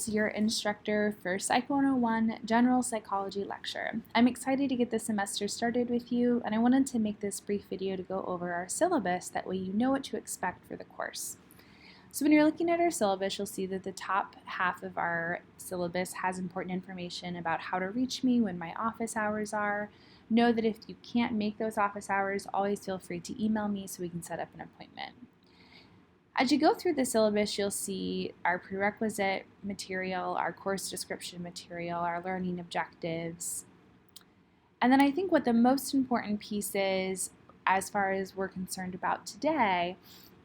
Your instructor for Psych 101 General Psychology lecture. I'm excited to get this semester started with you, and I wanted to make this brief video to go over our syllabus, that way you know what to expect for the course. So when you're looking at our syllabus, you'll see that the top half of our syllabus has important information about how to reach me, when my office hours are. Know that if you can't make those office hours, always feel free to email me so we can set up an appointment. As you go through the syllabus, you'll see our prerequisite material, our course description material, our learning objectives. And then I think what the most important piece is, as far as we're concerned about today,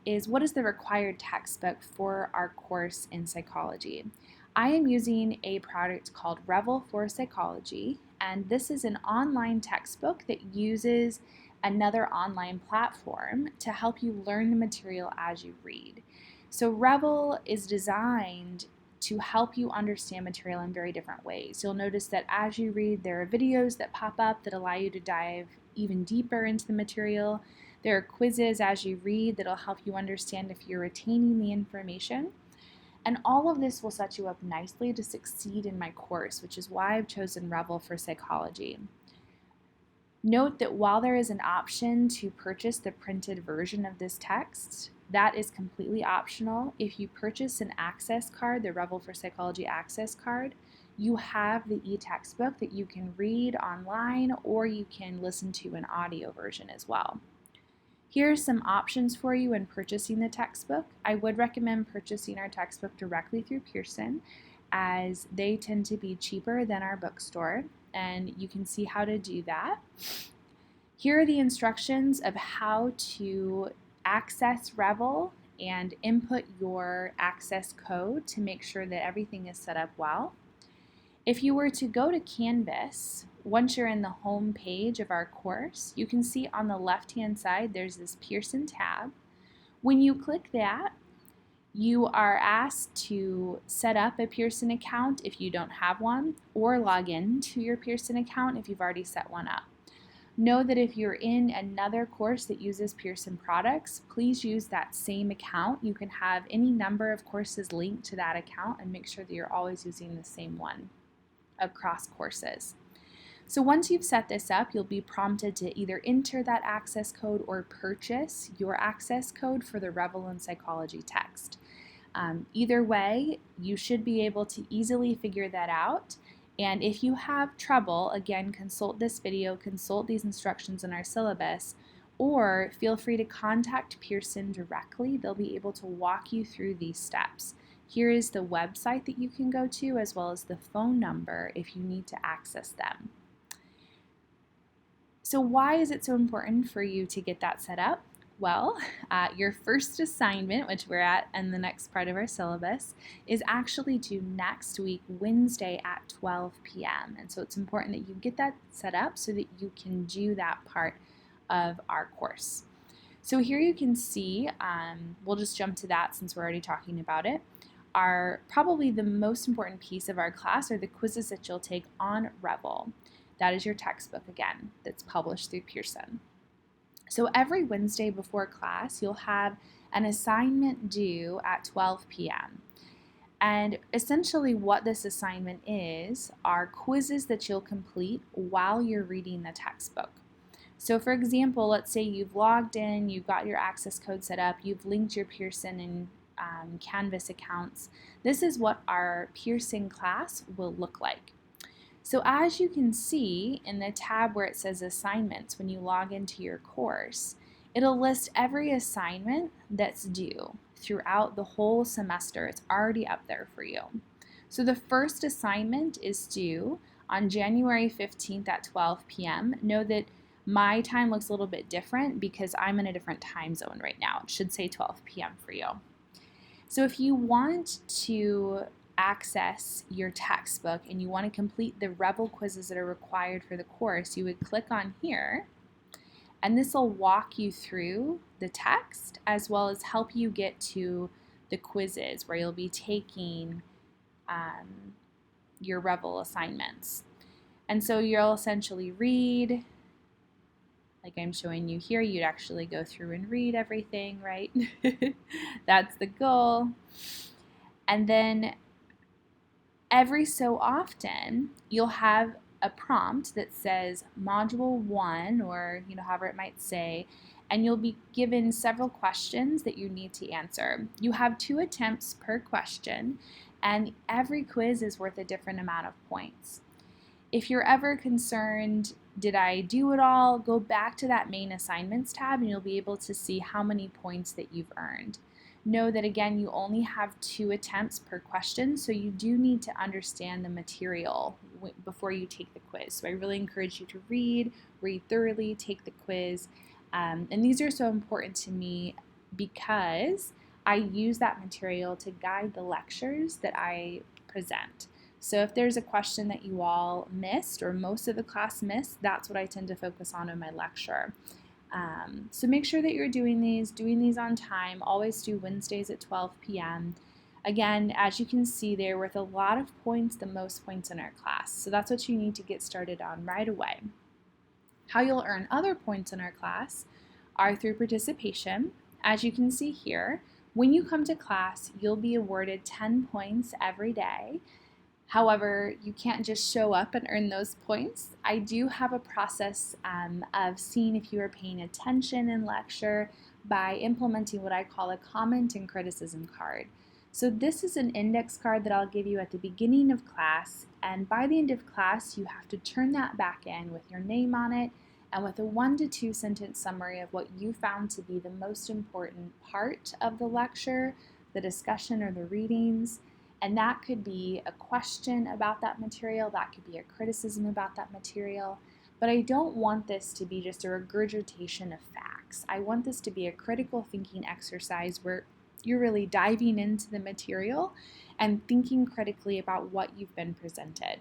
is what is the required textbook for our course in psychology. I am using a product called Revel for Psychology, and this is an online textbook that uses another online platform to help you learn the material as you read. So Revel is designed to help you understand material in very different ways. You'll notice that as you read, there are videos that pop up that allow you to dive even deeper into the material. There are quizzes as you read that'll help you understand if you're retaining the information. And all of this will set you up nicely to succeed in my course, which is why I've chosen Revel for Psychology. Note that while there is an option to purchase the printed version of this text, that is completely optional. If you purchase an access card, the Revel for Psychology access card, you have the e-textbook that you can read online, or you can listen to an audio version as well. Here are some options for you in purchasing the textbook. I would recommend purchasing our textbook directly through Pearson, as they tend to be cheaper than our bookstore, and you can see how to do that. Here are the instructions of how to access Revel and input your access code to make sure that everything is set up well. If you were to go to Canvas, once you're in the home page of our course, you can see on the left-hand side there's this Pearson tab. When you click that, you are asked to set up a Pearson account if you don't have one, or log in to your Pearson account if you've already set one up. Know that if you're in another course that uses Pearson products, please use that same account. You can have any number of courses linked to that account, and make sure that you're always using the same one across courses. So once you've set this up, you'll be prompted to either enter that access code or purchase your access code for the Revel in Psychology text. Either way, you should be able to easily figure that out. And if you have trouble, again, consult this video, consult these instructions in our syllabus, or feel free to contact Pearson directly. They'll be able to walk you through these steps. Here is the website that you can go to, as well as the phone number if you need to access them. So why is it so important for you to get that set up? Well, your first assignment, which we're at in the next part of our syllabus, is actually due next week, Wednesday at 12 p.m. And so it's important that you get that set up so that you can do that part of our course. So here you can see, we'll just jump to that since we're already talking about it. Probably the most important piece of our class are the quizzes that you'll take on Revel. That is your textbook again, that's published through Pearson. So every Wednesday before class, you'll have an assignment due at 12 p.m. And essentially what this assignment is are quizzes that you'll complete while you're reading the textbook. So for example, let's say you've logged in, you've got your access code set up, you've linked your Pearson and Canvas accounts. This is what our Pearson class will look like. So as you can see in the tab where it says assignments, when you log into your course, it'll list every assignment that's due throughout the whole semester. It's already up there for you. So the first assignment is due on January 15th at 12 p.m. Know that my time looks a little bit different because I'm in a different time zone right now. It should say 12 p.m. for you. So if you want to access your textbook and you want to complete the Revel quizzes that are required for the course, you would click on here, and this will walk you through the text as well as help you get to the quizzes where you'll be taking your Revel assignments. And so you'll essentially read, like I'm showing you here. You'd actually go through and read everything, right? That's the goal. And then Every so often, you'll have a prompt that says Module 1, or however it might say, and you'll be given several questions that you need to answer. You have 2 attempts per question, and every quiz is worth a different amount of points. If you're ever concerned, did I do it all? Go back to that main assignments tab and you'll be able to see how many points that you've earned. Know that again, you only have 2 attempts per question, so you do need to understand the material before you take the quiz. So I really encourage you to read thoroughly, take the quiz. And these are so important to me because I use that material to guide the lectures that I present. So if there's a question that you all missed or most of the class missed, that's what I tend to focus on in my lecture. So make sure that you're doing these on time. Always do Wednesdays at 12 p.m. Again, as you can see, they're worth a lot of points, the most points in our class. So that's what you need to get started on right away. How you'll earn other points in our class are through participation. As you can see here, when you come to class, you'll be awarded 10 points every day. However, you can't just show up and earn those points. I do have a process of seeing if you are paying attention in lecture by implementing what I call a comment and criticism card. So this is an index card that I'll give you at the beginning of class, and by the end of class, you have to turn that back in with your name on it and with a 1 to 2 sentence summary of what you found to be the most important part of the lecture, the discussion, or the readings. And that could be a question about that material, that could be a criticism about that material. But I don't want this to be just a regurgitation of facts. I want this to be a critical thinking exercise where you're really diving into the material and thinking critically about what you've been presented.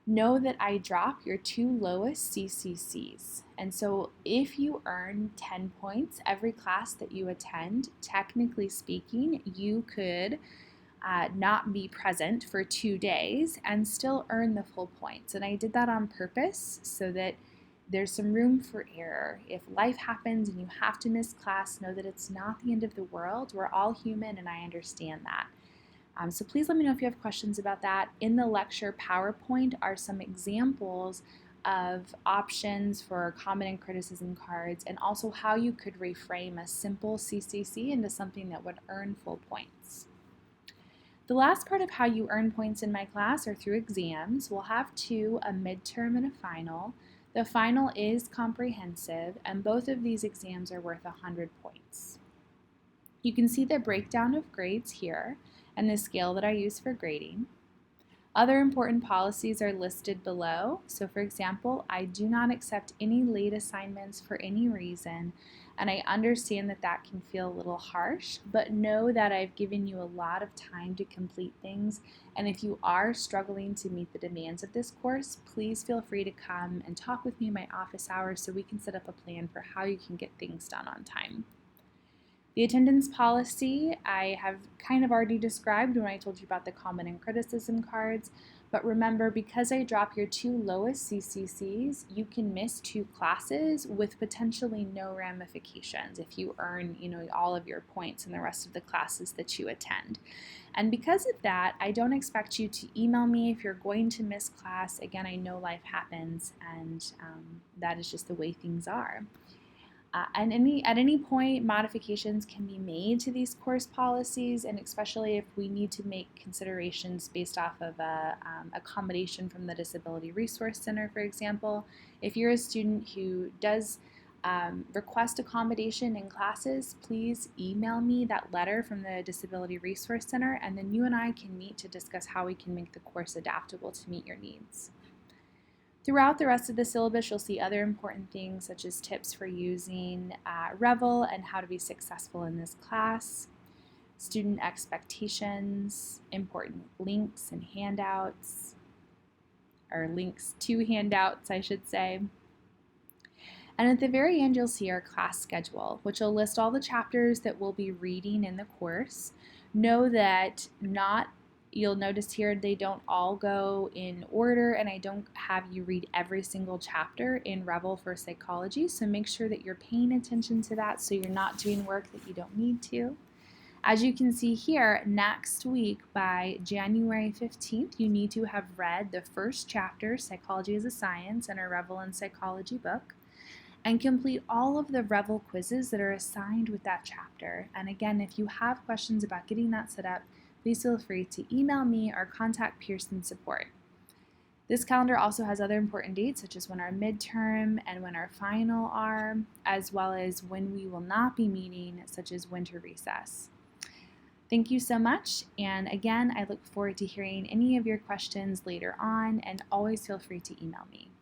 Know that I drop your 2 lowest CCCs. And so if you earn 10 points every class that you attend, technically speaking, you could not be present for 2 days and still earn the full points. And I did that on purpose so that there's some room for error. If life happens and you have to miss class, know that it's not the end of the world. We're all human, and I understand that. So please let me know if you have questions about that. In the lecture PowerPoint are some examples of options for comment and criticism cards, and also how you could reframe a simple CCC into something that would earn full points. The last part of how you earn points in my class are through exams. We'll have 2, a midterm and a final. The final is comprehensive, and both of these exams are worth 100 points. You can see the breakdown of grades here and the scale that I use for grading. Other important policies are listed below. So for example, I do not accept any late assignments for any reason, and I understand that that can feel a little harsh, but know that I've given you a lot of time to complete things, and if you are struggling to meet the demands of this course, please feel free to come and talk with me in my office hours so we can set up a plan for how you can get things done on time. The attendance policy I have kind of already described when I told you about the comment and criticism cards, but remember, because I drop your 2 lowest CCCs, you can miss 2 classes with potentially no ramifications if you earn, all of your points in the rest of the classes that you attend. And because of that, I don't expect you to email me if you're going to miss class. Again, I know life happens, and that is just the way things are. And at any point, modifications can be made to these course policies, and especially if we need to make considerations based off of a accommodation from the Disability Resource Center, for example. If you're a student who does request accommodation in classes, please email me that letter from the Disability Resource Center, and then you and I can meet to discuss how we can make the course adaptable to meet your needs. Throughout the rest of the syllabus, you'll see other important things such as tips for using Revel and how to be successful in this class, student expectations, important links and handouts, or links to handouts, I should say. And at the very end, you'll see our class schedule, which will list all the chapters that we'll be reading in the course. Know that you'll notice here they don't all go in order, and I don't have you read every single chapter in Revel for psychology, so make sure that you're paying attention to that so you're not doing work that you don't need to. As you can see here, next week by January 15th, you need to have read the first chapter, Psychology as a Science, in our Revel in Psychology book, and complete all of the Revel quizzes that are assigned with that chapter. And again, if you have questions about getting that set up, please feel free to email me or contact Pearson Support. This calendar also has other important dates, such as when our midterm and when our final are, as well as when we will not be meeting, such as winter recess. Thank you so much, and again, I look forward to hearing any of your questions later on, and always feel free to email me.